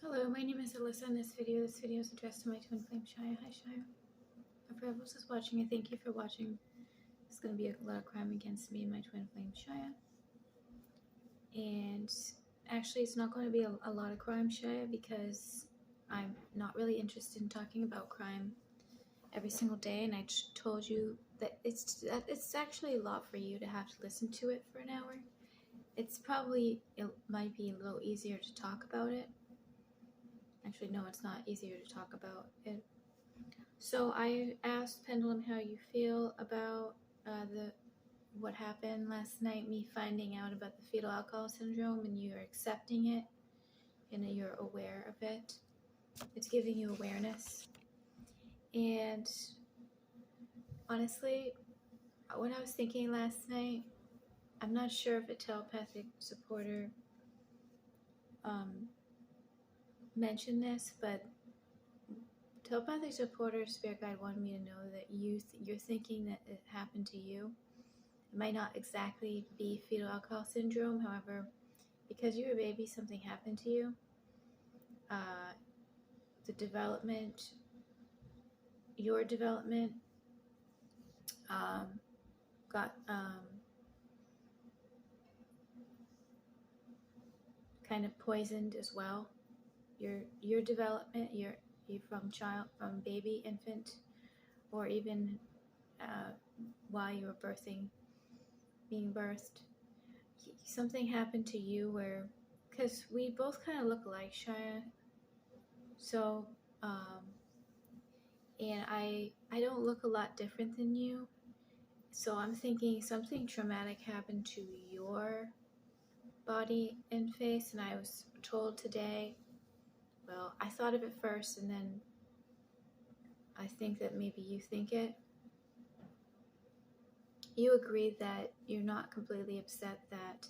Hello, my name is Alyssa. In this video is addressed to my twin flame Shia. Hi Shia. For everyone who's watching, I thank you for watching. There's going to be a lot of crime against me and my twin flame Shia. And actually, it's not going to be a lot of crime, Shia, because I'm not really interested in talking about crime every single day. And I just told you that it's actually a lot for you to have to listen to it for an hour. It might be a little easier to talk about it. Actually, no, it's not easier to talk about it. So I asked Pendulum how you feel about what happened last night, me finding out about the fetal alcohol syndrome, and you're accepting it, and you're aware of it. It's giving you awareness. And honestly, when I was thinking last night, I'm not sure if a telepathic supporter mentioned this, but telepathic supporter spirit guide wanted me to know that you're thinking that it happened to you. It might not exactly be fetal alcohol syndrome, however, because you're a baby, something happened to you. Your development got kind of poisoned as well. Your development, you from baby, infant, or even while you were being birthed. Something happened to you where, because we both kind of look alike, Shia. So, and I don't look a lot different than you. So I'm thinking something traumatic happened to your body and face, and I was told today, well, I thought of it first, and then I think that maybe you think it. You agreed that you're not completely upset that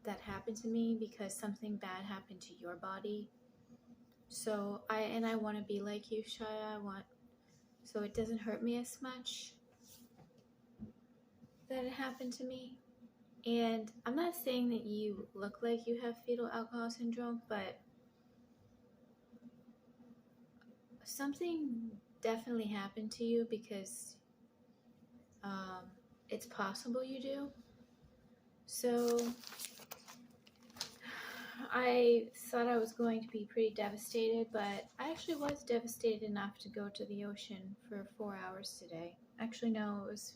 that happened to me because something bad happened to your body. So I want to be like you, Shia. So it doesn't hurt me as much that it happened to me. And I'm not saying that you look like you have fetal alcohol syndrome, but something definitely happened to you because it's possible you do. So I thought I was going to be pretty devastated, but I actually was devastated enough to go to the ocean for 4 hours today. Actually, no, it was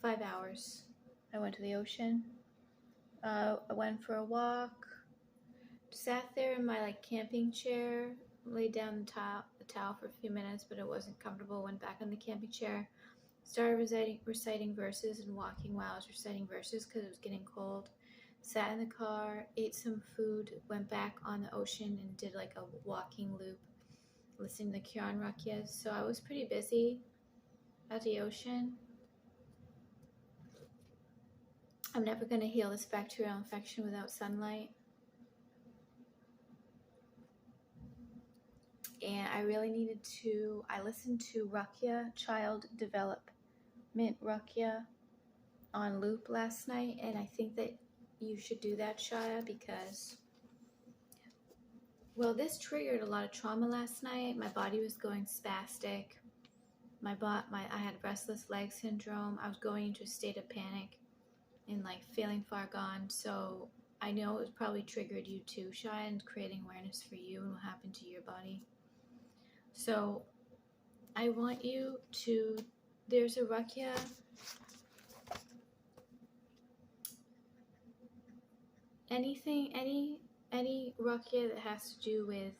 5 hours. I went to the ocean. I went for a walk, sat there in my camping chair, laid down the towel for a few minutes, but it wasn't comfortable. Went back on the camping chair, started reciting verses and walking while I was reciting verses because it was getting cold. Sat in the car, ate some food, went back on the ocean and did a walking loop, listening to the Kiran Rakyas. So I was pretty busy at the ocean. I'm never going to heal this bacterial infection without sunlight. And I really needed to, I listened to Rakya, Child Development Rakya, on loop last night, and I think that you should do that, Shia, because, well, this triggered a lot of trauma last night. My body was going spastic. I had restless leg syndrome. I was going into a state of panic and feeling far gone. So I know it probably triggered you too, Shia, and creating awareness for you and what happened to your body. So I want you to, there's a Rakya, any Rakya that has to do with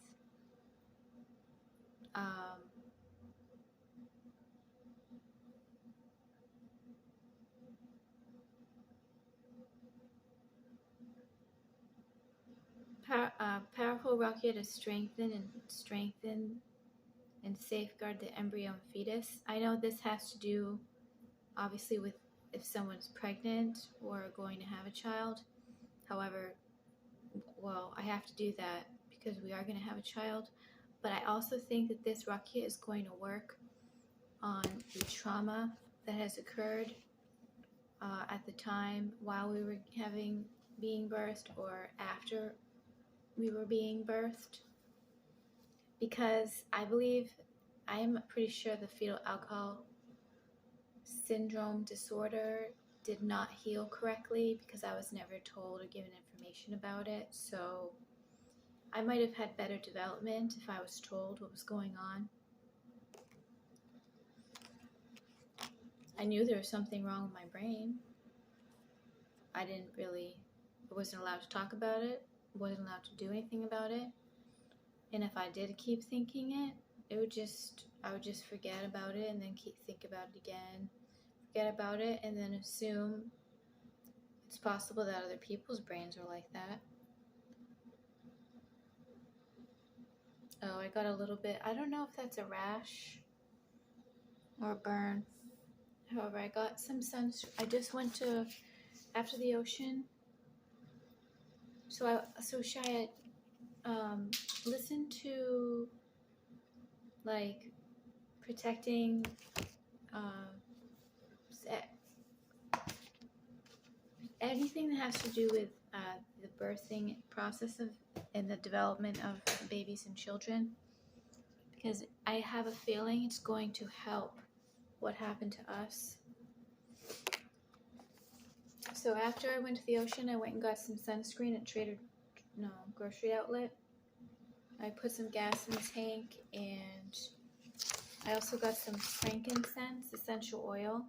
powerful Rakya to strengthen and safeguard the embryo and fetus. I know this has to do obviously with if someone's pregnant or going to have a child. However, well, I have to do that because we are going to have a child. But I also think that this Rakya is going to work on the trauma that has occurred at the time while we were having being birthed or after we were being birthed, because I'm pretty sure the fetal alcohol syndrome disorder did not heal correctly because I was never told or given information about it. So I might have had better development if I was told what was going on. I knew there was something wrong with my brain. I wasn't allowed to talk about it, wasn't allowed to do anything about it. And if I did keep thinking it, I would just forget about it and then think about it again, forget about it, and then assume it's possible that other people's brains are like that. Oh, I got a little bit, I don't know if that's a rash or a burn. However, I got some I just went to, after the ocean. So Shia, listen to, like, protecting, anything that has to do with the birthing process and the development of babies and children, because I have a feeling it's going to help what happened to us. So after I went to the ocean, I went and got some sunscreen at grocery outlet. I put some gas in the tank, and I also got some frankincense essential oil.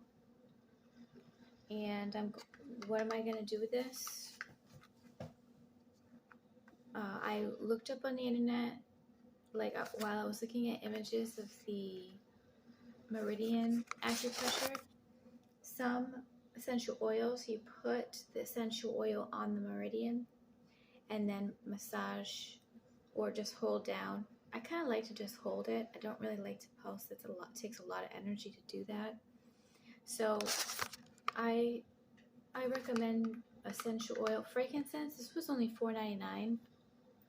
And what am I going to do with this? I looked up on the internet, like while I was looking at images of the meridian acupressure, some essential oils, you put the essential oil on the meridian and then massage or just hold down. I kind of like to just hold it. I don't really like to pulse. It takes a lot of energy to do that. So I recommend essential oil. Frankincense, this was only $4.99.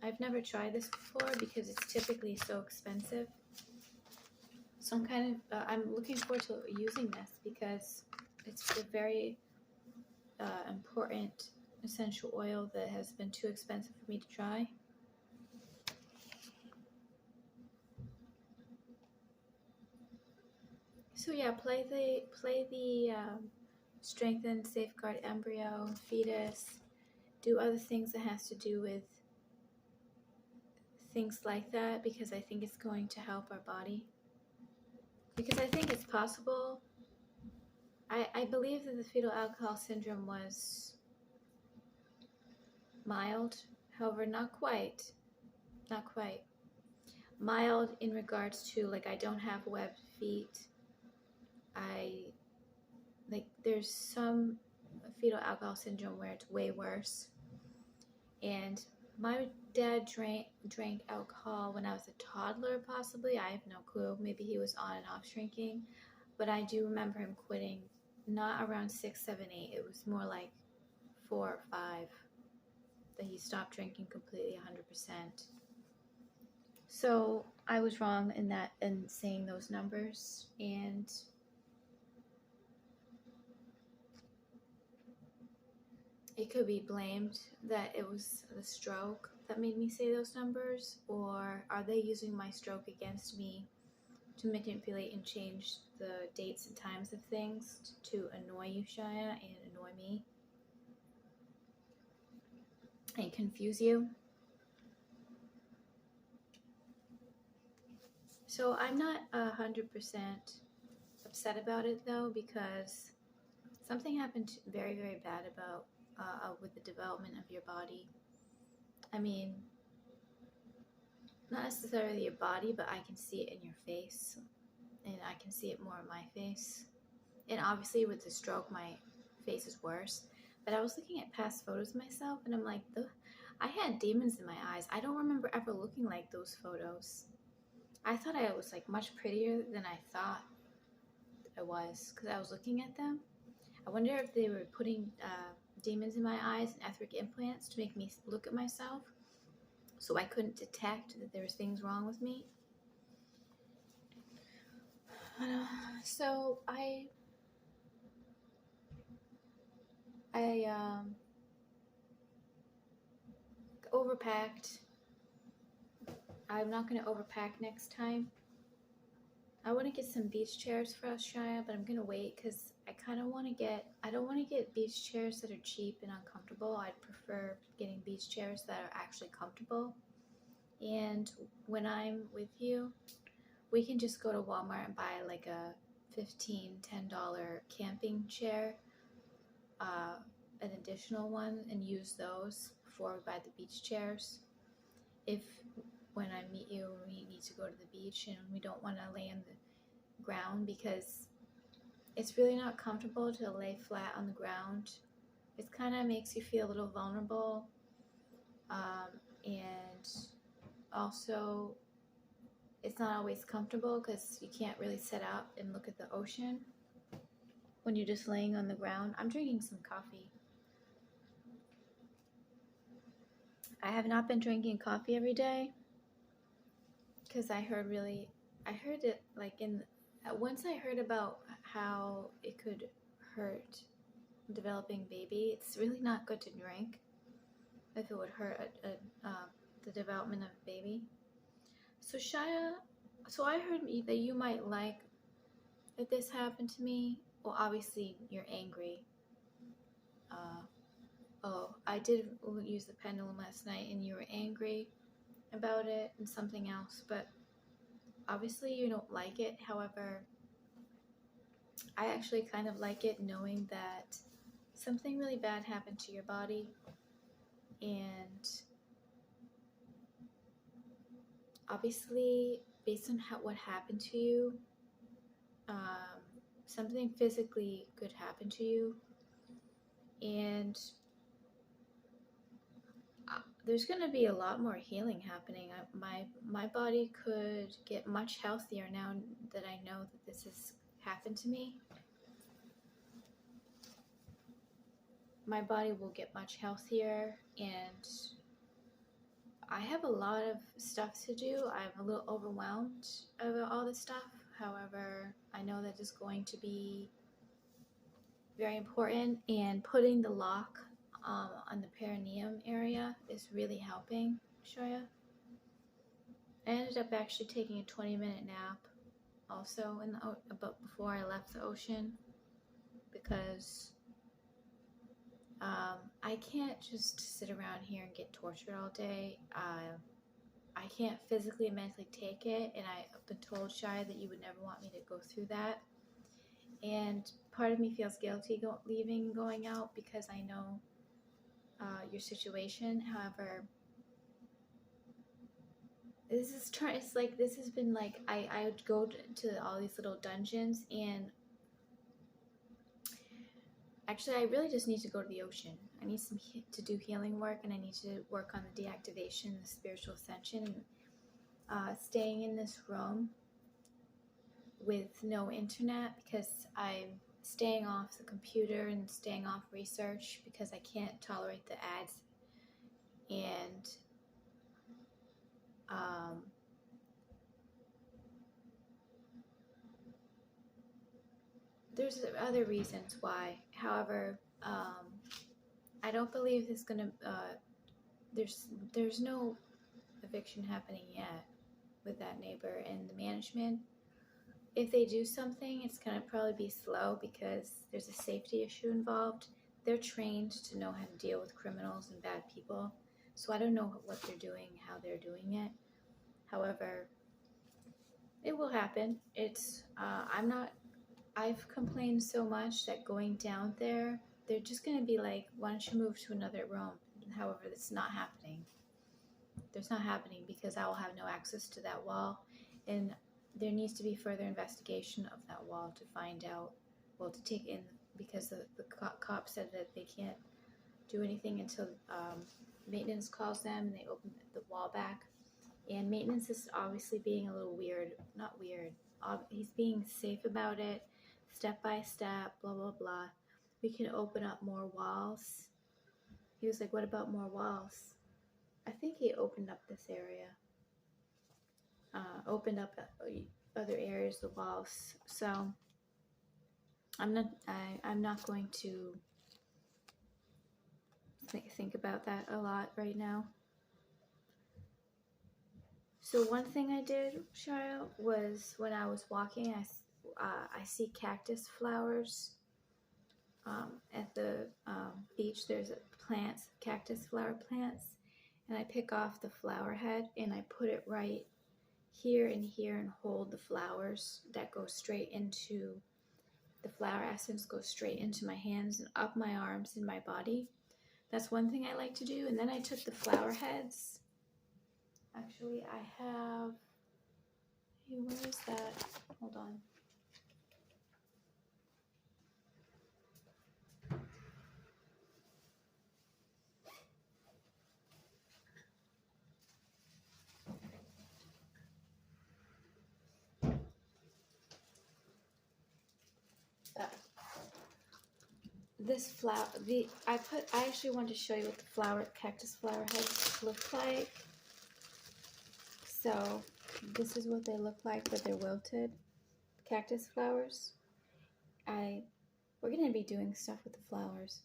I've never tried this before because it's typically so expensive. So I'm looking forward to using this because it's a very important essential oil that has been too expensive for me to try. So yeah, play the strengthen, safeguard embryo, fetus, do other things that has to do with things like that, because I think it's going to help our body. Because I think it's possible. I believe that the fetal alcohol syndrome was mild, however, not quite. Mild in regards to, like, I don't have webbed feet. There's some fetal alcohol syndrome where it's way worse. And my dad drank alcohol when I was a toddler, possibly. I have no clue. Maybe he was on and off drinking. But I do remember him quitting, not around 6, 7, 8. It was more like 4 or 5 that he stopped drinking completely, 100%. So I was wrong in saying those numbers, and it could be blamed that it was the stroke that made me say those numbers, or are they using my stroke against me to manipulate and change the dates and times of things to annoy you, Shia, and annoy me and confuse you? So I'm not 100% upset about it, though, because something happened very, very bad about with the development of your body. I mean, not necessarily your body, but I can see it in your face, and I can see it more in my face. And obviously with the stroke, my face is worse. But I was looking at past photos of myself, and I'm like, I had demons in my eyes. I don't remember ever looking like those photos. I thought I was like much prettier than I thought I was, because I was looking at them. I wonder if they were putting demons in my eyes and etheric implants to make me look at myself so I couldn't detect that there was things wrong with me. So overpacked. I'm not going to overpack next time. I want to get some beach chairs for us, Shia, but I'm going to wait because I kind of want to get, I don't want to get beach chairs that are cheap and uncomfortable. I'd prefer getting beach chairs that are actually comfortable. And when I'm with you, we can just go to Walmart and buy like a $10 camping chair, an additional one, and use those before we buy the beach chairs. If when I meet you, we need to go to the beach and we don't want to lay on the ground because it's really not comfortable to lay flat on the ground. It kind of makes you feel a little vulnerable, and also it's not always comfortable because you can't really sit up and look at the ocean when you're just laying on the ground. I'm drinking some coffee. I have not been drinking coffee every day because I heard it like once I heard about how it could hurt developing baby. It's really not good to drink if it would hurt the development of a baby. So Shia, so I heard that you might like if this happened to me. Well, obviously you're angry. I did use the pendulum last night and you were angry about it and something else, but obviously you don't like it. However, I actually kind of like it knowing that something really bad happened to your body, and obviously based on what happened to you, something physically could happen to you, and there's going to be a lot more healing happening. My body could get much healthier now that I know that this has happened to me. My body will get much healthier, and I have a lot of stuff to do. I'm a little overwhelmed over all this stuff. However, I know that it's going to be very important, and putting the lock on the perineum area is really helping, Shoya. I ended up actually taking a 20-minute nap also before I left the ocean because I can't just sit around here and get tortured all day. I can't physically and mentally take it, and I've been told, Shia, that you would never want me to go through that. And part of me feels guilty going out because I know your situation. However, this has been like I would go to all these little dungeons, and actually I really just need to go to the ocean. I need to do healing work, and I need to work on the deactivation, the spiritual ascension, and staying in this room with no internet because I'm staying off the computer and staying off research because I can't tolerate the ads. And there's other reasons why. However, I don't believe there's gonna there's no eviction happening yet with that neighbor and the management. If they do something, it's gonna probably be slow because there's a safety issue involved. They're trained to know how to deal with criminals and bad people, so I don't know what they're doing, how they're doing it. However, it will happen. I've complained so much that going down there, they're just going to be like, why don't you move to another room? However, it's not happening. It's not happening because I will have no access to that wall, and there needs to be further investigation of that wall to find out, to take in, because the cop said that they can't do anything until maintenance calls them and they open the wall back. And maintenance is obviously being a little weird. Not weird. He's being safe about it, step by step, blah, blah, blah. We can open up more walls. He was like, what about more walls? I think he opened up this area. Opened up other areas of the walls. So I'm not going to think about that a lot right now. So one thing I did, Shia, was when I was walking, I see cactus flowers at the beach. There's plants, cactus flower plants, and I pick off the flower head and I put it right here and hold the flowers that go straight into the flower essence, goes straight into my hands and up my arms and my body. That's one thing I like to do. And then I took the flower heads. Actually, I have, hey, where is that? Hold on. This flower, I actually wanted to show you what the cactus flower heads look like. So this is what they look like, but they're wilted cactus flowers. We're gonna be doing stuff with the flowers.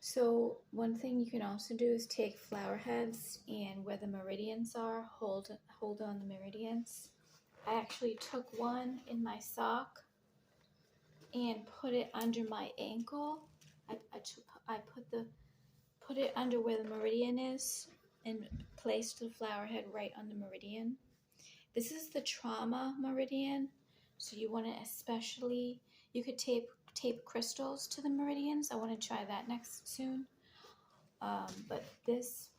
So one thing you can also do is take flower heads and where the meridians are, hold on the meridians. I actually took one in my sock and put it under my ankle. I put it under where the meridian is and placed the flower head right on the meridian. This is the trauma meridian, so you want to especially, you could tape crystals to the meridians. I want to try that next soon. But this,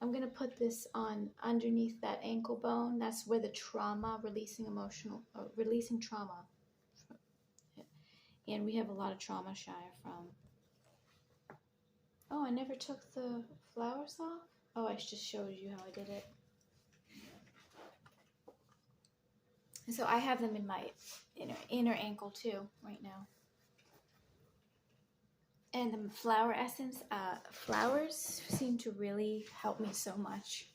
I'm going to put this on underneath that ankle bone. That's where the trauma, releasing trauma. And we have a lot of trauma, Shia, from. Oh, I never took the flowers off? Oh, I just showed you how I did it. So I have them in my inner ankle too right now. And the flower essence, flowers seem to really help me so much.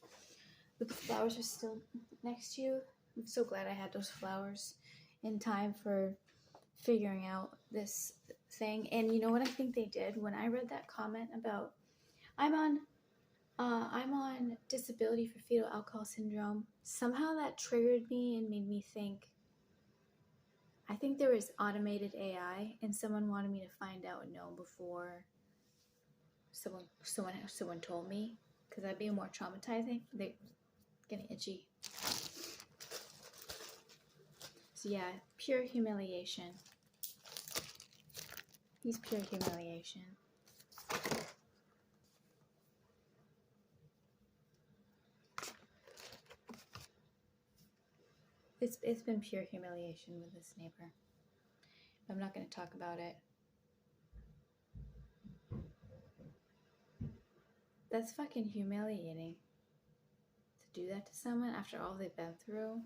Look, the flowers are still next to you. I'm so glad I had those flowers in time for figuring out this thing. And you know what I think they did? When I read that comment about, I'm on disability for fetal alcohol syndrome, somehow that triggered me and made me think, I think there was automated AI and someone wanted me to find out and know before someone told me, because that'd be more traumatizing. They're getting itchy. So yeah, pure humiliation. He's pure humiliation. It's been pure humiliation with this neighbor. I'm not going to talk about it. That's fucking humiliating. To do that to someone after all they've been through.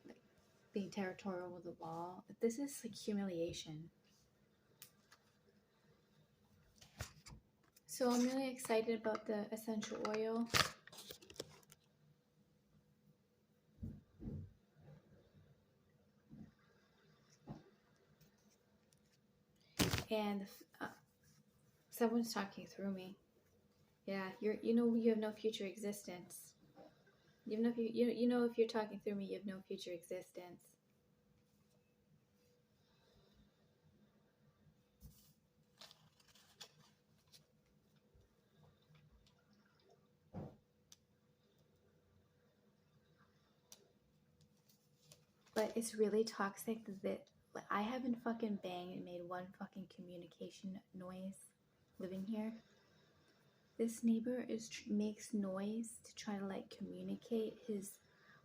Like, being territorial with the law. This is like humiliation. So I'm really excited about the essential oil. And someone's talking through me. Yeah, you have no future existence. You have no, you know, if you're talking through me, you have no future existence. But it's really toxic that I haven't fucking banged and made one fucking communication noise living here. This neighbor makes noise to try to like communicate his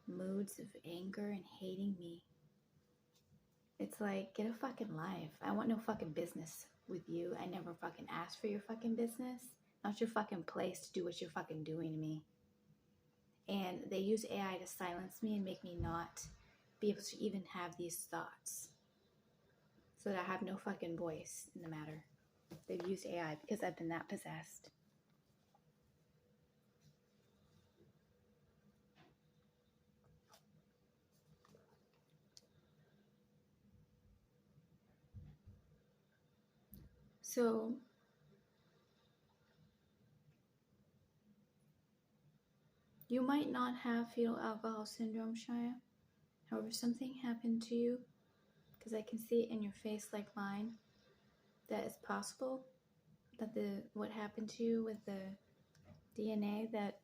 moods of anger and hating me. It's like, get a fucking life. I want no fucking business with you. I never fucking asked for your fucking business. Not your fucking place to do what you're fucking doing to me. And they use AI to silence me and make me not be able to even have these thoughts. So that I have no fucking voice in the matter. They've used AI because I've been that possessed. So You might not have fetal alcohol syndrome, Shia. However, something happened to you, because I can see it in your face like mine, that it's possible that what happened to you with the DNA, that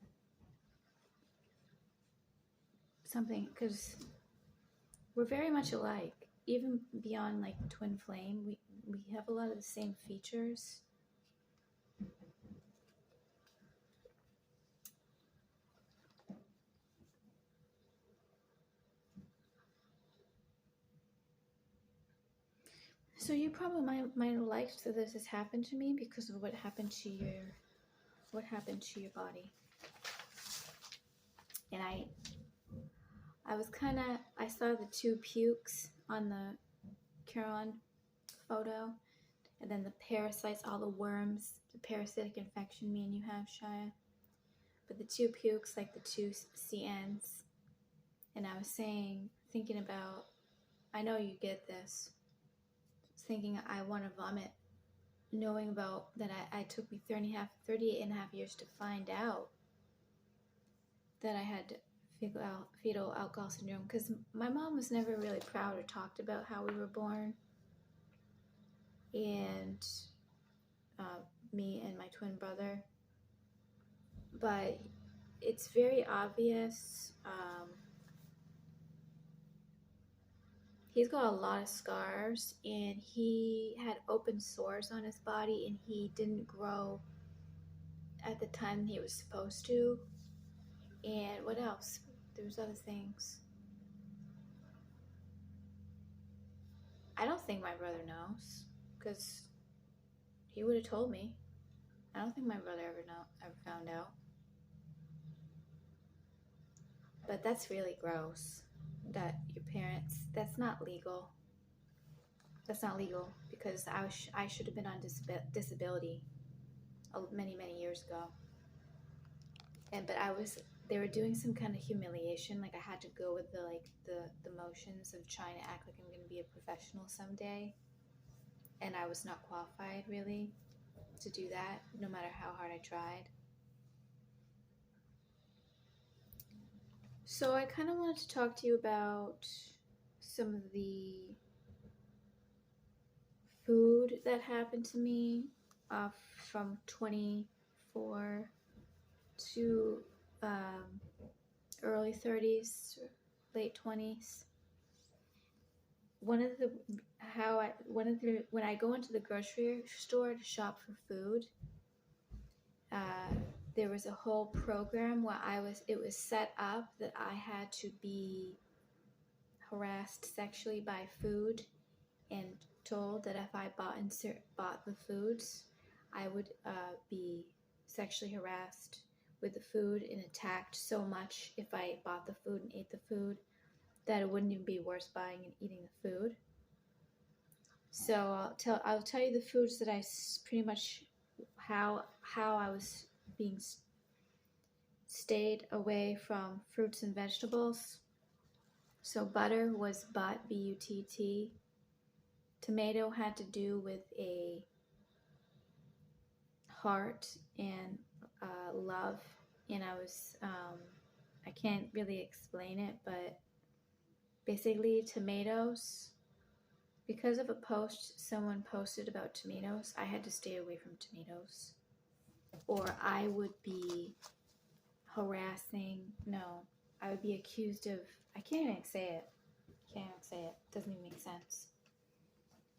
something, because we're very much alike, even beyond like twin flame. We have a lot of the same features. So you probably might have liked that this has happened to me because of what happened to your body. And I saw the two pukes on the Caron photo, and then the parasites, all the worms, the parasitic infection me and you have, Shia. But the two pukes, like the two CNs. And I was thinking about, I know you get this, thinking I want to vomit, knowing about that I took me 38 and a half years to find out that I had fetal alcohol syndrome, because my mom was never really proud or talked about how we were born. And me and my twin brother. But it's very obvious. He's got a lot of scars, and he had open sores on his body, and he didn't grow at the time he was supposed to. And what else? There's other things. I don't think my brother knows, because he would have told me. I don't think my brother ever found out. But that's really gross. That your parents. That's not legal. That's not legal, because I should have been on disability many years ago. But they were doing some kind of humiliation. Like, I had to go with the motions of trying to act like I'm going to be a professional someday. And I was not qualified really to do that, no matter how hard I tried. So I kind of wanted to talk to you about some of the food that happened to me from 24 to early 30s, late 20s. When I go into the grocery store to shop for food, there was a whole program where it was set up that I had to be harassed sexually by food, and told that if I bought the foods, I would be sexually harassed with the food and attacked so much if I bought the food and ate the food that it wouldn't even be worth buying and eating the food. So I'll tell you the foods that I pretty much how I was being stayed away from fruits and vegetables. So butter was butt, B-U-T-T. Tomato had to do with a heart and love, and I can't really explain it, but basically tomatoes, because of a post someone posted about tomatoes, I had to stay away from tomatoes, or I would be I would be accused of, I can't even say it, doesn't even make sense.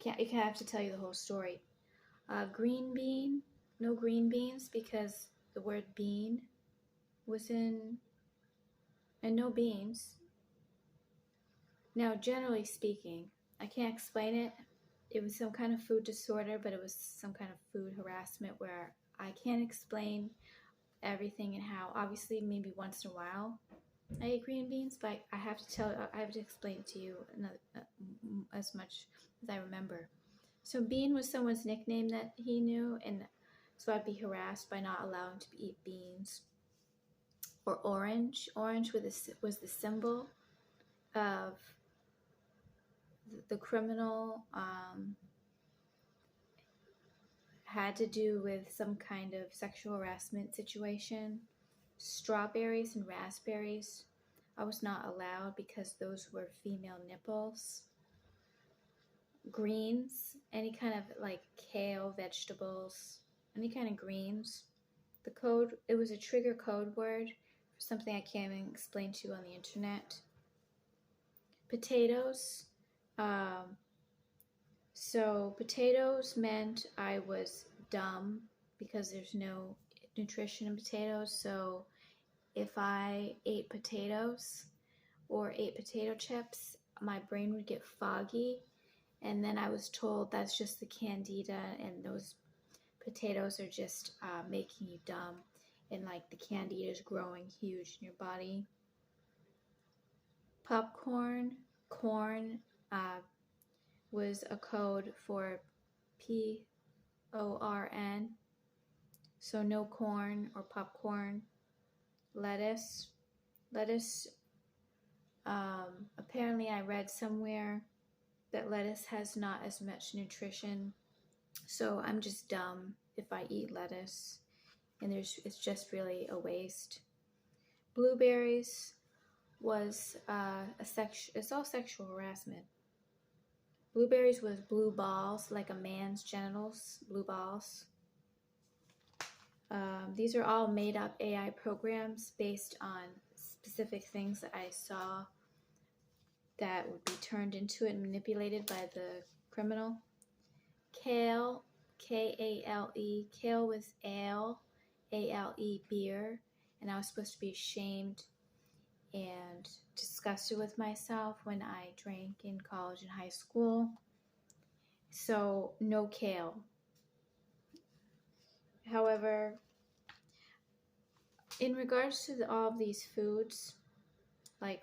I have to tell you the whole story. Green bean, no green beans, because the word bean was in, and no beans. Now, generally speaking, I can't explain it. It was some kind of food disorder, but it was some kind of food harassment where I can't explain everything and how. Obviously, maybe once in a while I eat green beans, but I have to explain it to you as much as I remember. So bean was someone's nickname that he knew, and so I'd be harassed by not allowing to eat beans. Or orange. Orange was the symbol of the criminal. Had to do with some kind of sexual harassment situation. strawberries and raspberries. I was not allowed because those were female nipples. Greens, any kind of like kale, vegetables, any kind of greens. The code, it was a trigger code word for something I can't even explain to you on the internet. Potatoes. Um, so potatoes meant I was dumb because there's no nutrition in potatoes. So if I ate potatoes or ate potato chips, my brain would get foggy. And then I was told that's just the candida, and those potatoes are just making you dumb. And like the candida is growing huge in your body. Popcorn, corn was a code for PORN. So no corn or popcorn. Lettuce. Lettuce, apparently I read somewhere that lettuce has not as much nutrition. So I'm just dumb if I eat lettuce. And it's just really a waste. Blueberries was it's all sexual harassment. Blueberries was blue balls, like a man's genitals, blue balls. These are all made up AI programs based on specific things that I saw that would be turned into it and manipulated by the criminal. Kale, Kale, kale was ale, Ale, beer, and I was supposed to be ashamed and disgusted with myself when I drank in college and high school. So no kale. However, in regards to all of these foods, like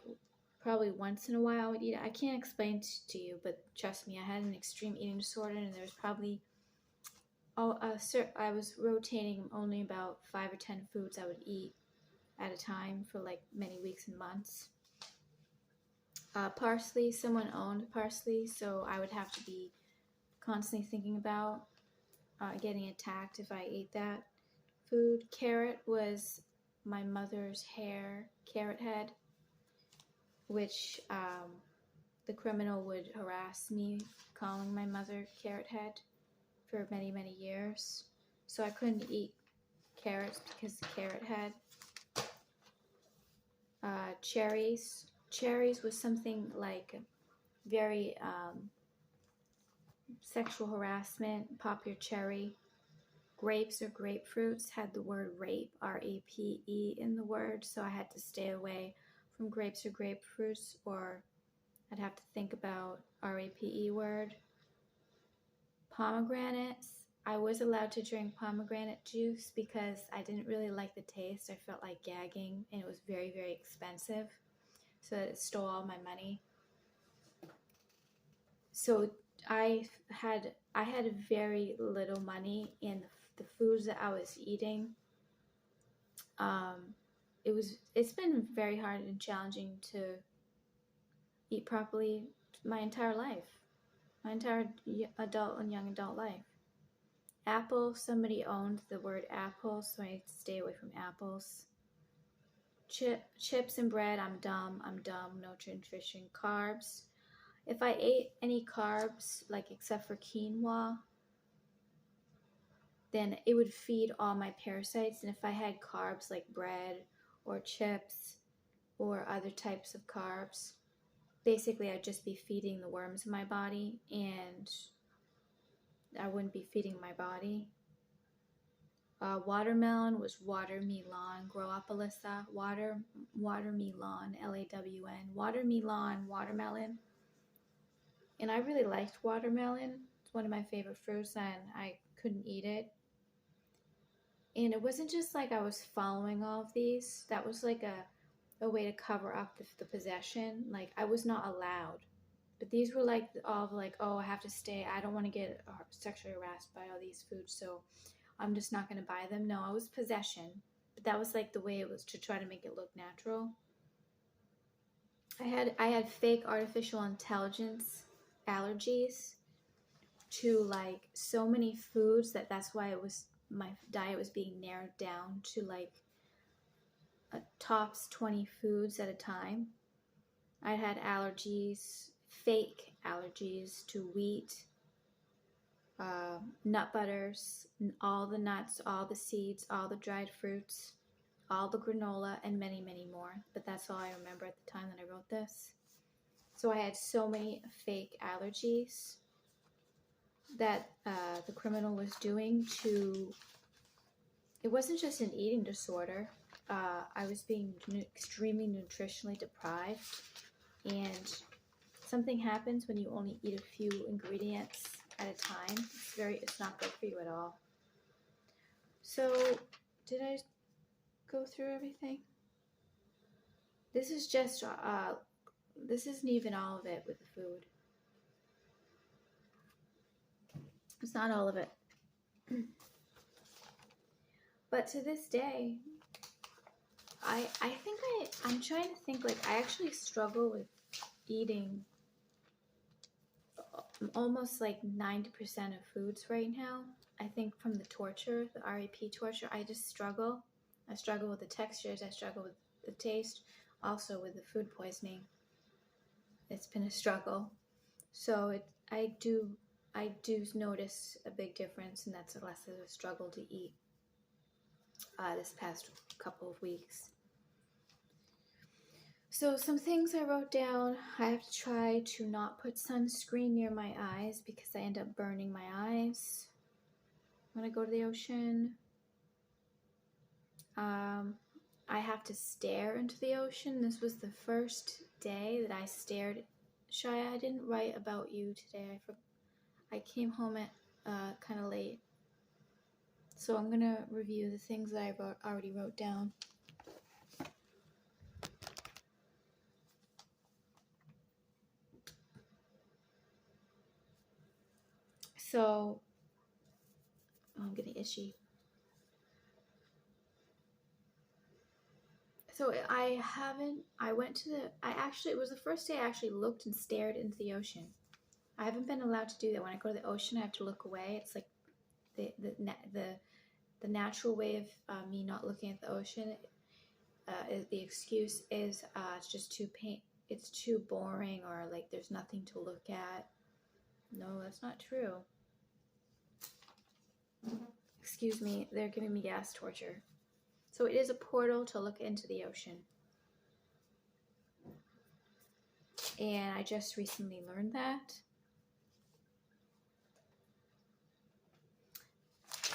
probably once in a while I would eat it. I can't explain to you, but trust me, I had an extreme eating disorder, and there was probably I was rotating only about 5 or 10 foods I would eat at a time for like many weeks and months. Parsley, someone owned parsley, so I would have to be constantly thinking about getting attacked if I ate that food. Carrot was my mother's carrot head, which the criminal would harass me calling my mother carrot head for many, many years. So I couldn't eat carrots because the carrot head. Cherries. Cherries was something like very sexual harassment. Pop your cherry. Grapes or grapefruits had the word rape, R-A-P-E, in the word, so I had to stay away from grapes or grapefruits, or I'd have to think about R-A-P-E word. Pomegranates. I was allowed to drink pomegranate juice because I didn't really like the taste. I felt like gagging, and it was very, very expensive, so it stole all my money. So I had very little money, in the foods that I was eating. It's been very hard and challenging to eat properly my entire life, my entire adult and young adult life. Apple, somebody owned the word apple, so I had to stay away from apples. Chips and bread, I'm dumb, no nutrition. Carbs, if I ate any carbs, like except for quinoa, then it would feed all my parasites. And if I had carbs like bread or chips or other types of carbs, basically I'd just be feeding the worms in my body, and I wouldn't be feeding my body. Watermelon was watermelon. Grow up, Alyssa. Watermelon, L-A-W-N. Watermelon. And I really liked watermelon. It's one of my favorite fruits, and I couldn't eat it. And it wasn't just like I was following all of these. That was like a way to cover up the possession. Like, I was not allowed. But these were like all of like, oh, I have to stay. I don't want to get sexually harassed by all these foods, so I'm just not going to buy them. No, I was possession. But that was like the way it was, to try to make it look natural. I had fake artificial intelligence allergies to like so many foods that's why my diet was being narrowed down to like tops 20 foods at a time. I had allergies, fake allergies to wheat, nut butters, all the nuts, all the seeds, all the dried fruits, all the granola, and many, many more. But that's all I remember at the time that I wrote this. So I had so many fake allergies that the criminal was doing to, it wasn't just an eating disorder. I was being extremely nutritionally deprived, and something happens when you only eat a few ingredients at a time. It's not good for you at all. So, did I go through everything? This is just, this isn't even all of it with the food. It's not all of it. But to this day, I'm trying to think, like, I actually struggle with eating almost like 90% of foods right now. I think from the torture, the RAP torture, I just struggle. I struggle with the textures, I struggle with the taste, also with the food poisoning. It's been a struggle. So I do notice a big difference, and that's less of a struggle to eat this past couple of weeks. So some things I wrote down: I have to try to not put sunscreen near my eyes because I end up burning my eyes when I go to the ocean. I have to stare into the ocean. This was the first day that I stared. Shia, I didn't write about you today. I came home at kind of late. So I'm going to review the things that I already wrote down. So, I'm getting itchy. So it was the first day I actually looked and stared into the ocean. I haven't been allowed to do that. When I go to the ocean, I have to look away. It's like the natural way of me not looking at the ocean. The excuse is it's just it's too boring, or like there's nothing to look at. No, that's not true. Excuse me, they're giving me gas torture. So it is a portal to look into the ocean. And I just recently learned that.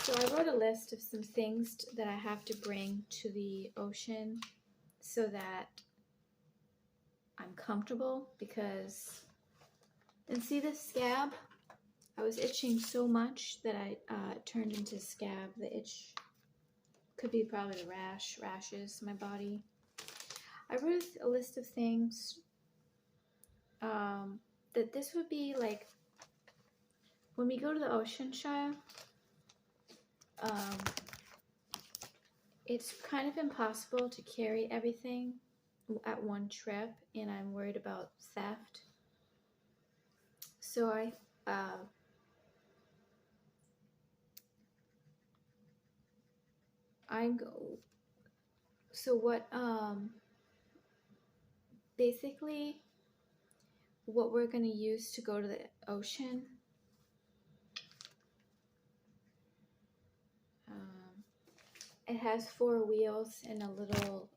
So I wrote a list of some things that I have to bring to the ocean so that I'm comfortable, because, and see this scab? I was itching so much that I turned into scab. The itch could be probably the rashes in my body. I wrote a list of things that this would be like when we go to the ocean, Shia. It's kind of impossible to carry everything at one trip, and I'm worried about theft. So basically what we're going to use to go to the ocean, it has 4 wheels and a little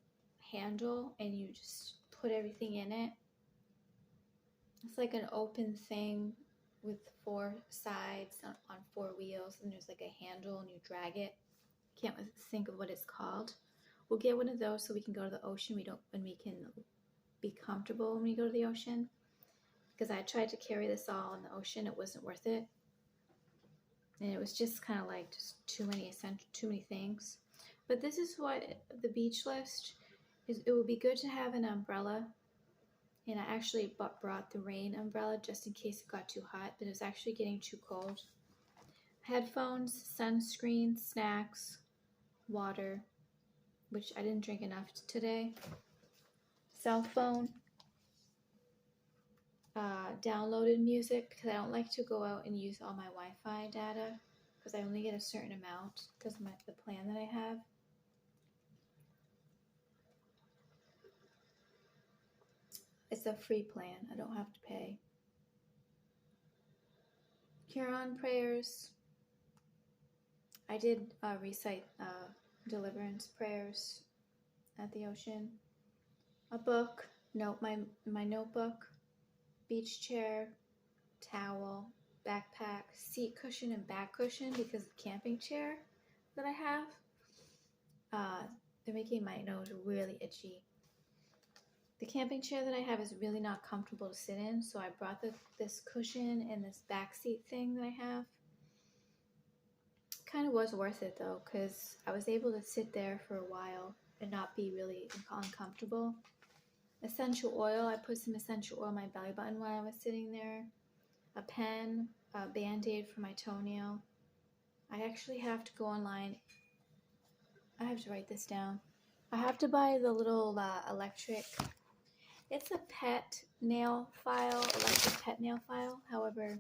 handle, and you just put everything in it. It's like an open thing with 4 sides on 4 wheels, and there's like a handle, and you drag it. Can't think of what it's called. We'll get one of those so we can go to the ocean. When we can be comfortable when we go to the ocean. Because I tried to carry this all in the ocean, it wasn't worth it, and it was just kind of like just too many things. But this is what the beach list is. It would be good to have an umbrella, and I actually brought the rain umbrella just in case it got too hot, but it was actually getting too cold. Headphones, sunscreen, snacks, water, which I didn't drink enough today, cell phone, downloaded music, because I don't like to go out and use all my Wi-Fi data, because I only get a certain amount because of the plan that I have. It's a free plan. I don't have to pay. Huron prayers. I did recite deliverance prayers at the ocean. A book, my notebook, beach chair, towel, backpack, seat cushion, and back cushion because the camping chair that I have, they're making my nose really itchy. The camping chair that I have is really not comfortable to sit in, so I brought this cushion and this back seat thing that I have. Kind of was worth it though, because I was able to sit there for a while and not be really uncomfortable. Essential oil, I put some essential oil on my belly button while I was sitting there. A pen, a band-aid for my toenail. I actually have to go online. I have to write this down. I have to buy the little electric, it's a pet nail file, electric pet nail file. However,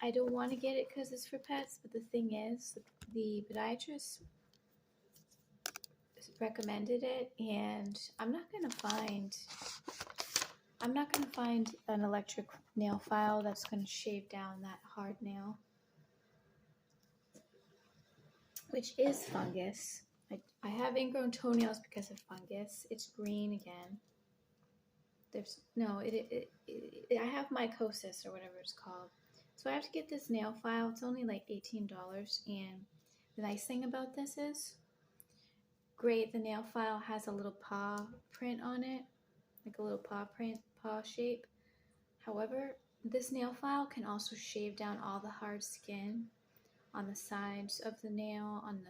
I don't want to get it because it's for pets, but the thing is, the podiatrist recommended it, and I'm not gonna find an electric nail file that's gonna shave down that hard nail, which is fungus. I have ingrown toenails because of fungus. It's green again. I have mycosis or whatever it's called. So I have to get this nail file. It's only like $18, and the nice thing about this is, great, the nail file has a little paw print on it, like a little paw shape. However, this nail file can also shave down all the hard skin on the sides of the nail, on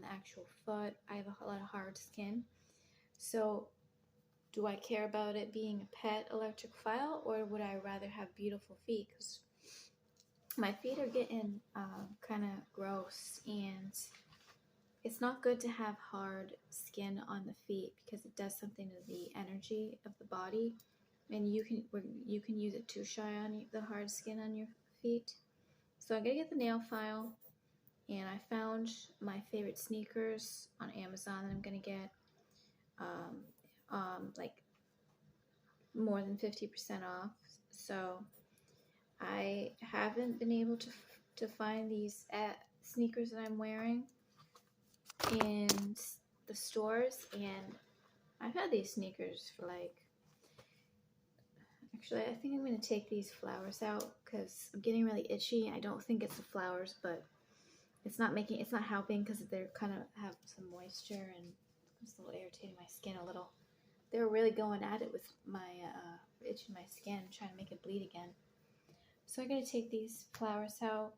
the actual foot. I have a lot of hard skin. So do I care about it being a pet electric file, or would I rather have beautiful feet? Because my feet are getting kind of gross, and it's not good to have hard skin on the feet because it does something to the energy of the body, and you can use it to shine on the hard skin on your feet. So I'm gonna get the nail file, and I found my favorite sneakers on Amazon that I'm gonna get like more than 50% off. So I haven't been able to find these sneakers that I'm wearing in the stores, and I've had these sneakers for actually I think I'm going to take these flowers out because I'm getting really itchy. I don't think it's the flowers, but it's not helping because they're kind of have some moisture and it's a little irritating my skin a little. They're really going at it with my itching my skin, trying to make it bleed again. So I'm going to take these flowers out.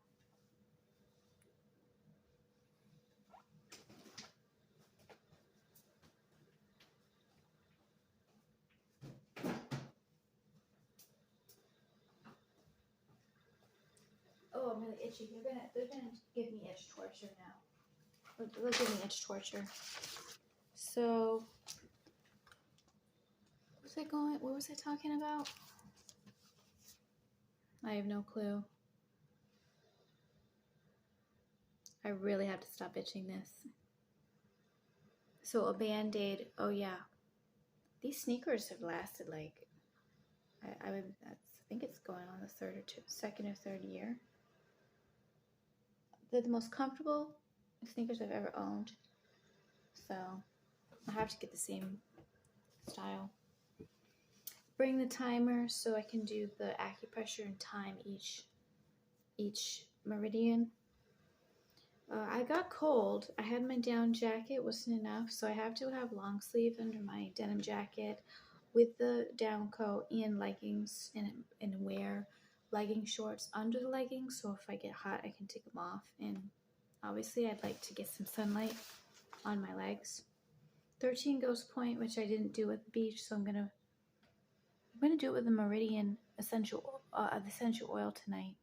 Oh, I'm really itchy. They're gonna give me itch torture now. They'll give me itch torture. So, what was I talking about? I have no clue. I really have to stop itching this. So a Band-Aid, oh yeah. These sneakers have lasted I think it's going on the second or third year. They're the most comfortable sneakers I've ever owned. So I have to get the same style. Bring the timer so I can do the acupressure and time each meridian. I got cold. I had my down jacket, wasn't enough, so I have to have long sleeve under my denim jacket with the down coat and leggings, and wear legging shorts under the leggings, so if I get hot I can take them off. And obviously I'd like to get some sunlight on my legs. 13 Ghost Point, which I didn't do at the beach, so I'm gonna do it with the Meridian essential oil tonight,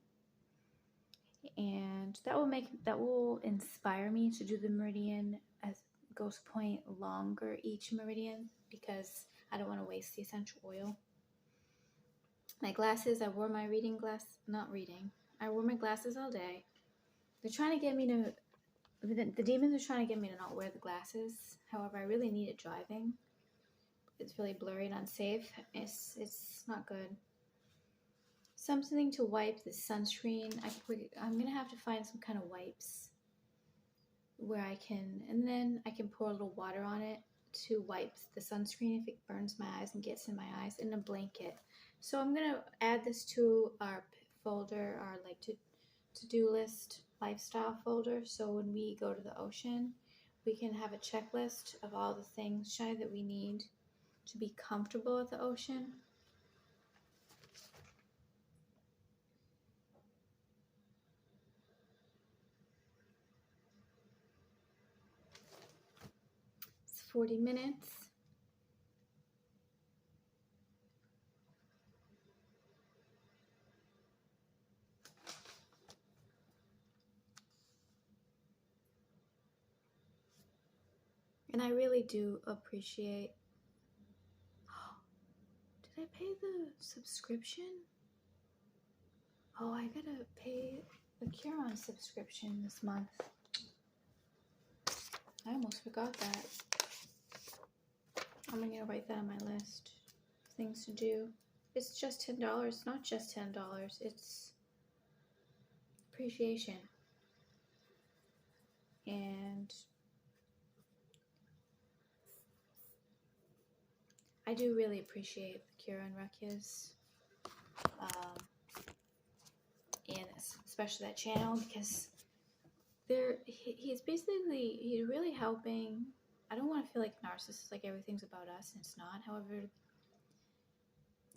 and that will inspire me to do the Meridian as Ghost Point longer each meridian, because I don't want to waste the essential oil. My glasses, I wore my I wore my glasses all day. They're trying to get me to, the demons are trying to get me to not wear the glasses. However, I really need it driving. it's really blurry and unsafe. It's not good. Something to wipe the sunscreen. I'm gonna have to find some kind of wipes where I can, and then I can pour a little water on it to wipe the sunscreen if it burns my eyes and gets in my eyes, and a blanket. So I'm gonna add this to our folder, our like to-do list lifestyle folder. So when we go to the ocean, we can have a checklist of all the things, Shy, that we need to be comfortable at the ocean. It's 40 minutes. And I really do appreciate. Did I pay the subscription? Oh, I gotta pay the Curon subscription this month. I almost forgot that. I'm gonna write that on my list of things to do. It's just $10. It's not just $10. It's appreciation. And I do really appreciate the Kira and Ruckus, and especially that channel, because he's really helping. I don't want to feel like narcissist, like everything's about us, and it's not. However,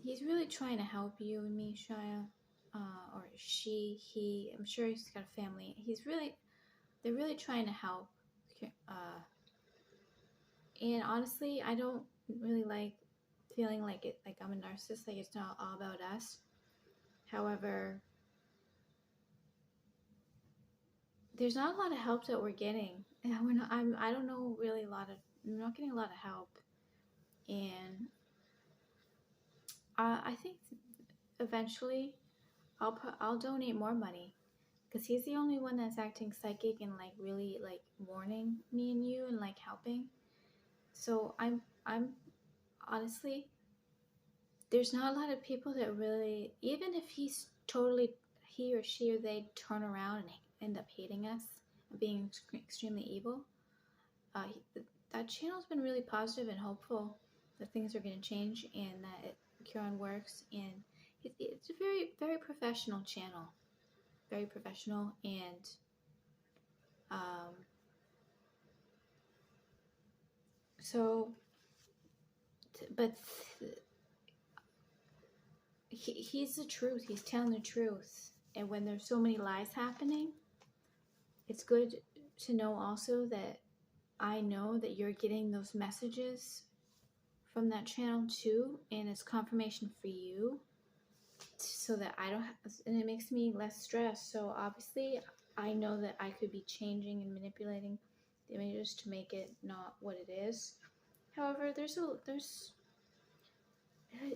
he's really trying to help you and me, Shia, or she, he. I'm sure he's got a family. They're really trying to help. And honestly, I don't really like feeling like I'm a narcissist, like it's not all about us. However, there's not a lot of help that we're getting, and I don't know really I'm not getting a lot of help, and I think eventually I'll donate more money, because he's the only one that's acting psychic and like really like warning me and you and like helping. So I'm honestly, there's not a lot of people that really, even if he or she or they turn around and end up hating us and being extremely evil, that channel's been really positive and hopeful that things are going to change, and that Curon works, and it's a very, very professional channel, very professional, and so, but he's the truth. He's telling the truth. And when there's so many lies happening, it's good to know also that I know that you're getting those messages from that channel too, and it's confirmation for you, so that I don't have, and it makes me less stressed. So obviously, I know that I could be changing and manipulating the images to make it not what it is. However,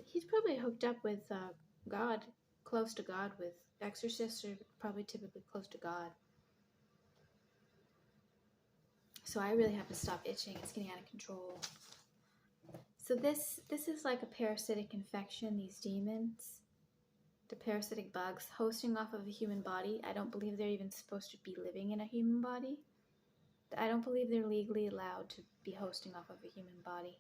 he's probably hooked up with God, close to God, with exorcists are probably typically close to God. So I really have to stop itching. It's getting out of control. So this is like a parasitic infection, these demons, the parasitic bugs hosting off of a human body. I don't believe they're even supposed to be living in a human body. I don't believe they're legally allowed to be hosting off of a human body.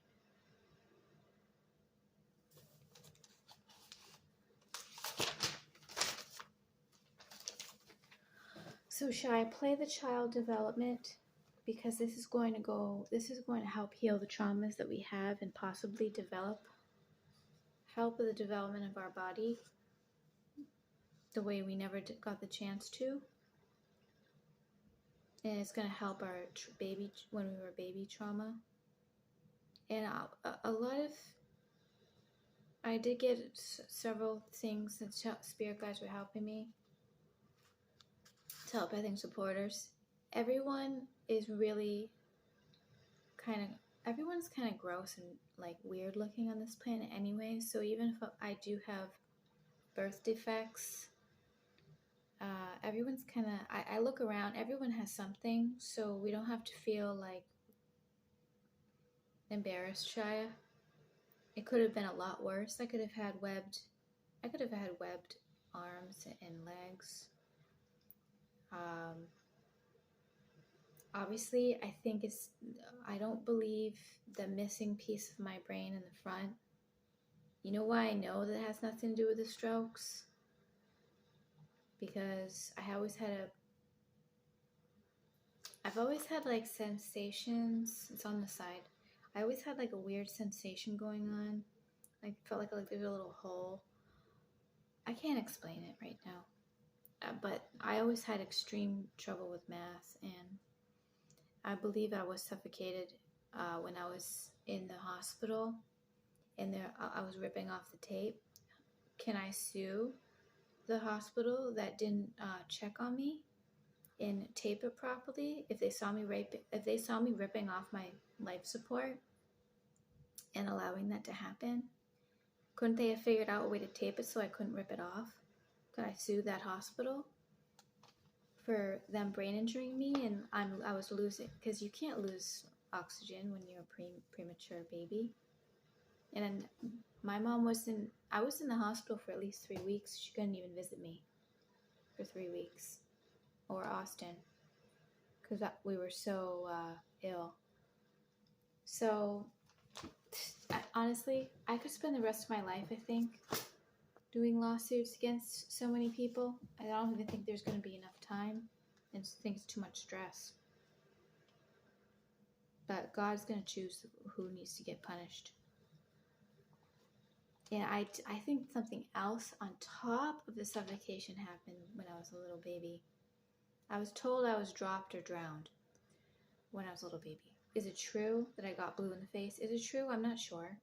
So should I play the child development? Because this is going to help heal the traumas that we have and possibly help with the development of our body the way we never got the chance to. And it's going to help our baby, when we were baby trauma. And a lot of, I did get several things that spirit guides were helping me to help, I think, supporters. Everyone is really everyone's kind of gross and like weird looking on this planet anyway. So even if I do have birth defects, everyone's kind of, I look around, everyone has something, so we don't have to feel like embarrassed, Shia. It could have been a lot worse. I could have had webbed arms and legs. Obviously, I don't believe the missing piece of my brain in the front. You know why I know that has nothing to do with the strokes? Because I've always had like sensations. It's on the side. I always had like a weird sensation going on. Like felt like there's a little hole. I can't explain it right now. But I always had extreme trouble with math, and I believe I was suffocated when I was in the hospital, and I was ripping off the tape. Can I sue the hospital that didn't check on me and tape it properly if they saw me ripping off my life support and allowing that to happen? Couldn't they have figured out a way to tape it so I couldn't rip it off? Could I sue that hospital for them brain injuring me? And I was losing, because you can't lose oxygen when you're a premature baby. And my mom I was in the hospital for at least 3 weeks. She couldn't even visit me for 3 weeks, or Austin, because we were so ill. So honestly, I could spend the rest of my life, I think, doing lawsuits against so many people. I don't even think there's going to be enough time, and I think it's too much stress. But God's going to choose who needs to get punished. And I think something else on top of the suffocation happened when I was a little baby. I was told I was dropped or drowned when I was a little baby. Is it true that I got blue in the face? Is it true? I'm not sure.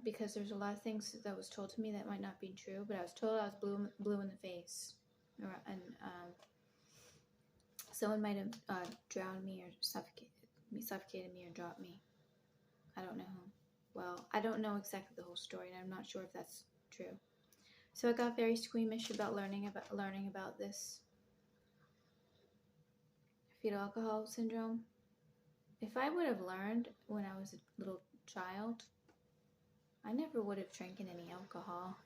Because there's a lot of things that was told to me that might not be true, but I was told I was blue in the face. And someone might have drowned me or suffocated me or dropped me. I don't know who. Well, I don't know exactly the whole story, and I'm not sure if that's true. So I got very squeamish about learning about this fetal alcohol syndrome. If I would have learned when I was a little child, I never would have drank any alcohol.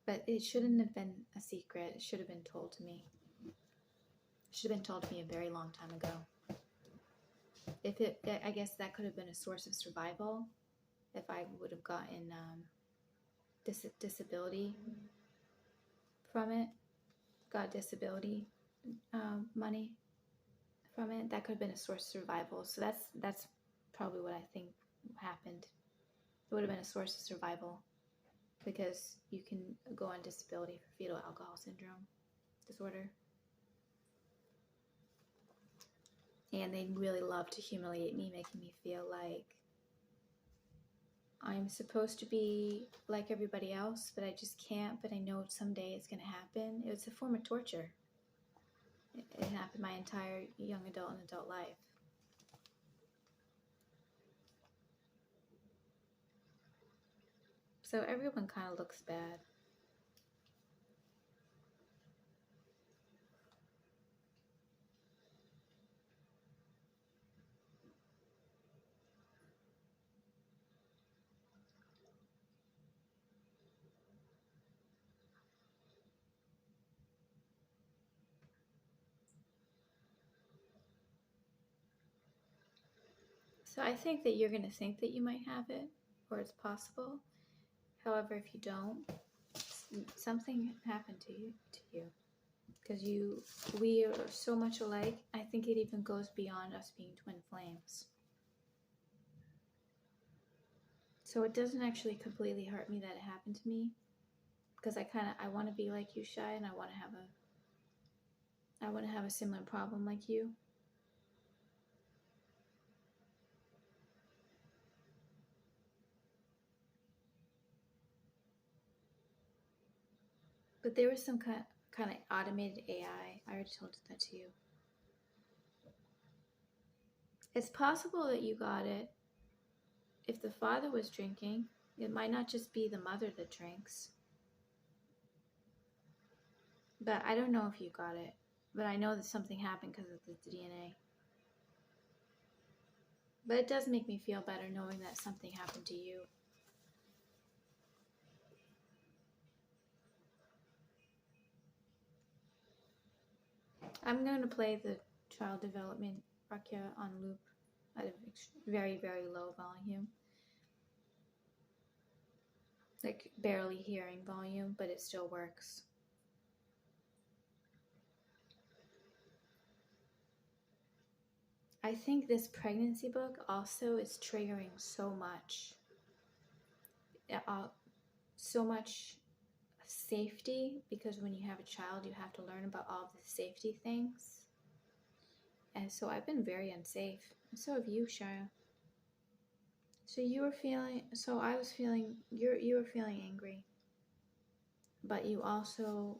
But it shouldn't have been a secret. It should have been told to me. It should have been told to me a very long time ago. I guess that could have been a source of survival if I would have gotten disability from it, got disability money from it. That could have been a source of survival. So that's probably what I think happened. It would have been a source of survival, because you can go on disability for fetal alcohol syndrome disorder. And they really love to humiliate me, making me feel like I'm supposed to be like everybody else, but I just can't. But I know someday it's going to happen. It's a form of torture. It happened my entire young adult and adult life. So everyone kind of looks bad. So I think that you're going to think that you might have it, or it's possible. However, if you don't, something happened to you. Because we are so much alike. I think it even goes beyond us being twin flames. So it doesn't actually completely hurt me that it happened to me, because I want to be like you, Shy, and I want to have a similar problem like you. But there was some kind of automated AI. I already told that to you. It's possible that you got it if the father was drinking. It might not just be the mother that drinks. But I don't know if you got it. But I know that something happened because of the DNA. But it does make me feel better knowing that something happened to you. I'm going to play the child development Rakia on loop at a very, very low volume. Like barely hearing volume, but it still works. I think this pregnancy book also is triggering so much. So much safety, because when you have a child, you have to learn about all the safety things. And so I've been very unsafe. And so have you, Shia. So you were feeling, so I was feeling, you were feeling angry. But you also,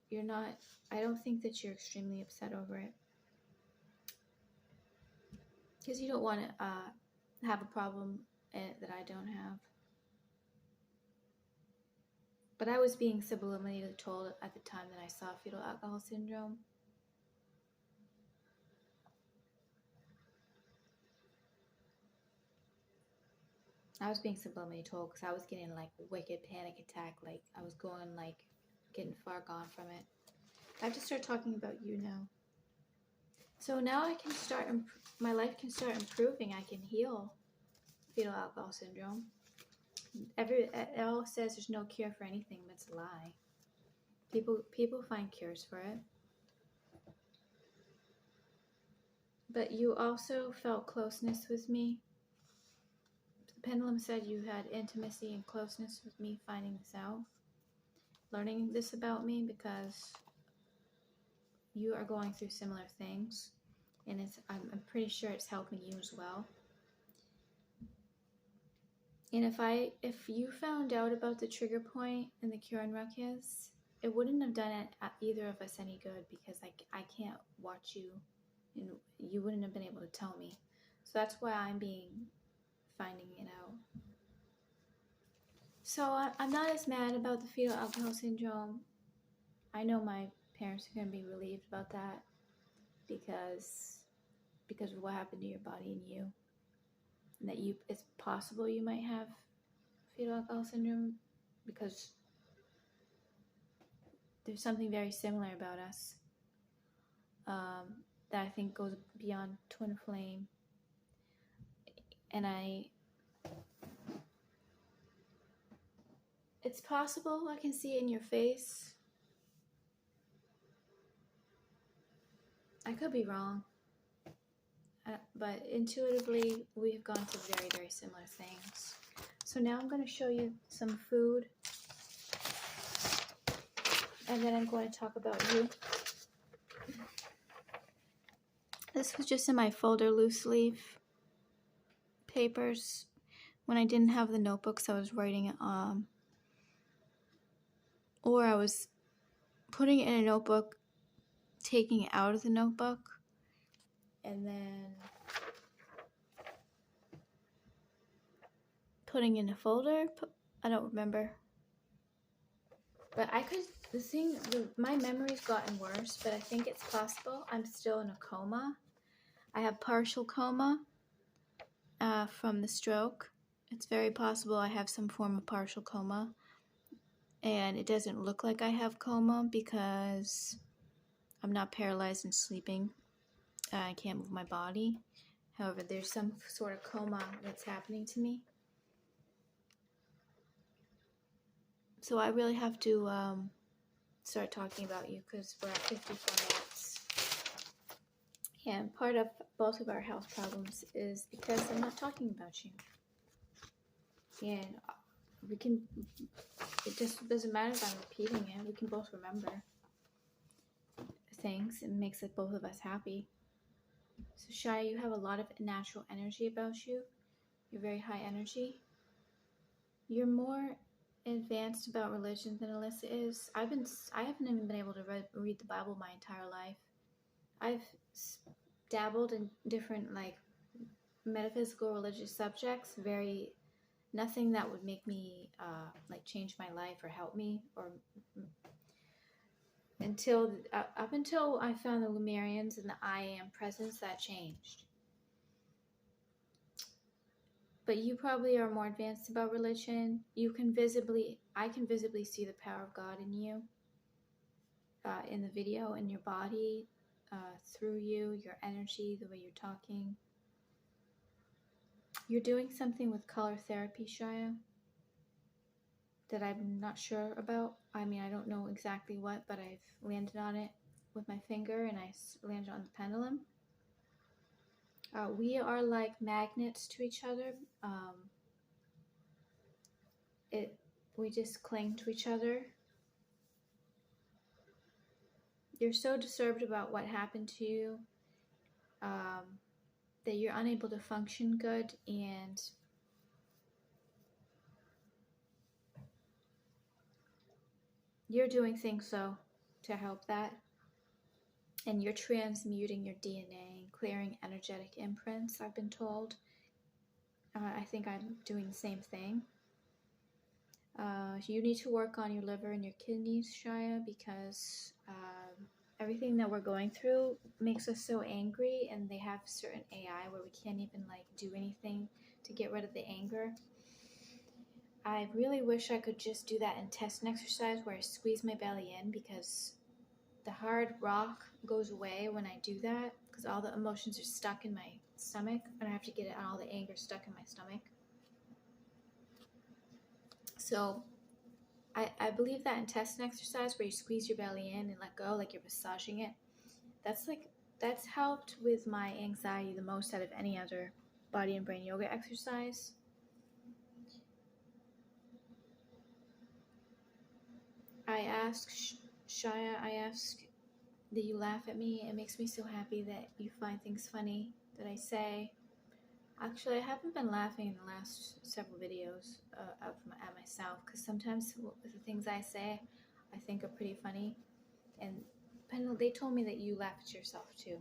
you're not, I don't think that you're extremely upset over it. Because you don't want to have a problem that I don't have. But I was being subliminally told at the time that I saw fetal alcohol syndrome. I was being subliminally told because I was getting like wicked panic attack. Like I was going like getting far gone from it. I have to start talking about you now. So now I can start, my life can start improving. I can heal fetal alcohol syndrome. It all says there's no cure for anything, but it's a lie. People find cures for it. But you also felt closeness with me. The pendulum said you had intimacy and closeness with me finding this out, learning this about me, because you are going through similar things, and I'm pretty sure it's helping you as well. And if you found out about the trigger point and the cure and Ruckus, it wouldn't have done it at either of us any good, because I can't watch you, and you wouldn't have been able to tell me. So that's why I'm finding it out. So I'm not as mad about the fetal alcohol syndrome. I know my parents are going to be relieved about that because of what happened to your body and you. And that it's possible you might have fetal alcohol syndrome because there's something very similar about us that I think goes beyond twin flame. And it's possible. I can see it in your face. I could be wrong. But intuitively, we've gone through very, very similar things. So now I'm going to show you some food. And then I'm going to talk about you. This was just in my folder loose leaf papers. When I didn't have the notebooks, I was writing it or I was putting it in a notebook, taking it out of the notebook, and then putting in a folder. I don't remember. But my memory's gotten worse, but I think it's possible. I'm still in a coma. I have partial coma from the stroke. It's very possible I have some form of partial coma. And it doesn't look like I have coma because I'm not paralyzed and sleeping. I can't move my body. However, there's some sort of coma that's happening to me. So I really have to start talking about you because we're at 54 minutes. And part of both of our health problems is because I'm not talking about you. And it just doesn't matter if I'm repeating it. We can both remember things. It makes it both of us happy. So Shia, you have a lot of natural energy about you. You're very high energy. You're more advanced about religion than Alyssa is. I haven't even been able to read the Bible my entire life. I've dabbled in different like metaphysical religious subjects very Nothing that would make me like change my life or help me, or until up until I found the Lumerians and the I Am presence, that changed. But you probably are more advanced about religion. I can visibly see the power of God in you, in the video, in your body, through you, your energy, the way you're talking. You're doing something with color therapy, Shia, that I'm not sure about. I mean, I don't know exactly what, but I've landed on it with my finger, and I landed on the pendulum. We are like magnets to each other. We just cling to each other. You're so disturbed about what happened to you, that you're unable to function good, and you're doing things so to help that. And you're transmuting your DNA and clearing energetic imprints, I've been told. I think I'm doing the same thing. You need to work on your liver and your kidneys, Shia, because everything that we're going through makes us so angry, and they have certain AI where we can't even like do anything to get rid of the anger. I really wish I could just do that intestine exercise where I squeeze my belly in, because the hard rock goes away when I do that, because all the emotions are stuck in my stomach, and I have to get all the anger stuck in my stomach. So I believe that intestine exercise where you squeeze your belly in and let go, like you're massaging it, that's helped with my anxiety the most out of any other body and brain yoga exercise. I ask Shia, that you laugh at me. It makes me so happy that you find things funny that I say. Actually, I haven't been laughing in the last several videos at myself, because sometimes the things I say I think are pretty funny. And they told me that you laugh at yourself too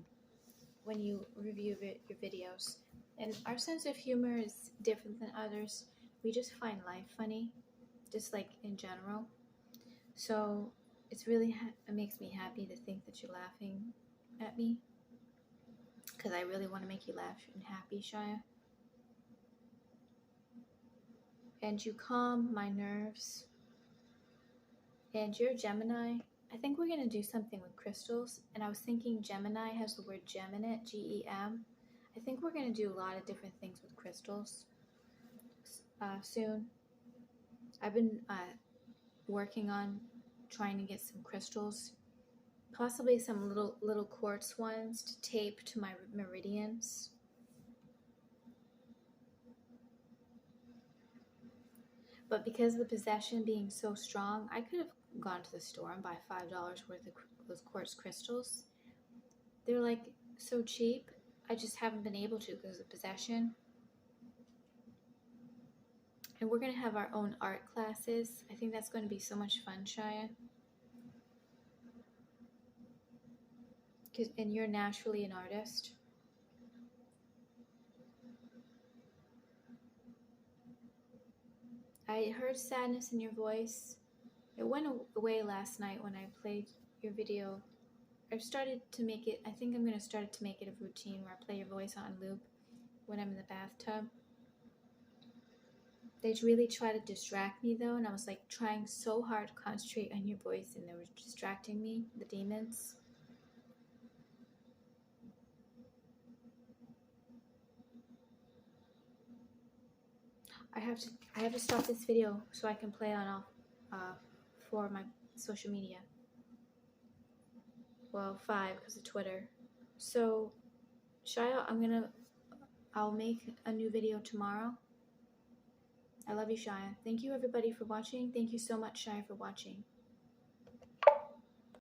when you review your videos. And our sense of humor is different than others. We just find life funny, just like in general. So it's really it makes me happy to think that you're laughing at me, because I really want to make you laugh and happy, Shia. And you calm my nerves. And you're Gemini. I think we're going to do something with crystals. And I was thinking Gemini has the word gem in it, G-E-M. I think we're going to do a lot of different things with crystals soon. I've been working on trying to get some crystals, possibly some little quartz ones to tape to my meridians. But because of the possession being so strong, I could have gone to the store and buy $5 worth of those quartz crystals. They're like so cheap. I just haven't been able to because of possession. And we're going to have our own art classes. I think that's going to be so much fun, Shia. And you're naturally an artist. I heard sadness in your voice. It went away last night when I played your video. I started to make it, I think I'm going to start to make it a routine where I play your voice on loop when I'm in the bathtub. They really try to distract me though, and I was like trying so hard to concentrate on your voice, and they were distracting me, the demons. I have to stop this video so I can play on all for my social media. Well, 5 because of Twitter. So, Shia, I'll make a new video tomorrow. I love you, Shia. Thank you everybody for watching. Thank you so much, Shia, for watching.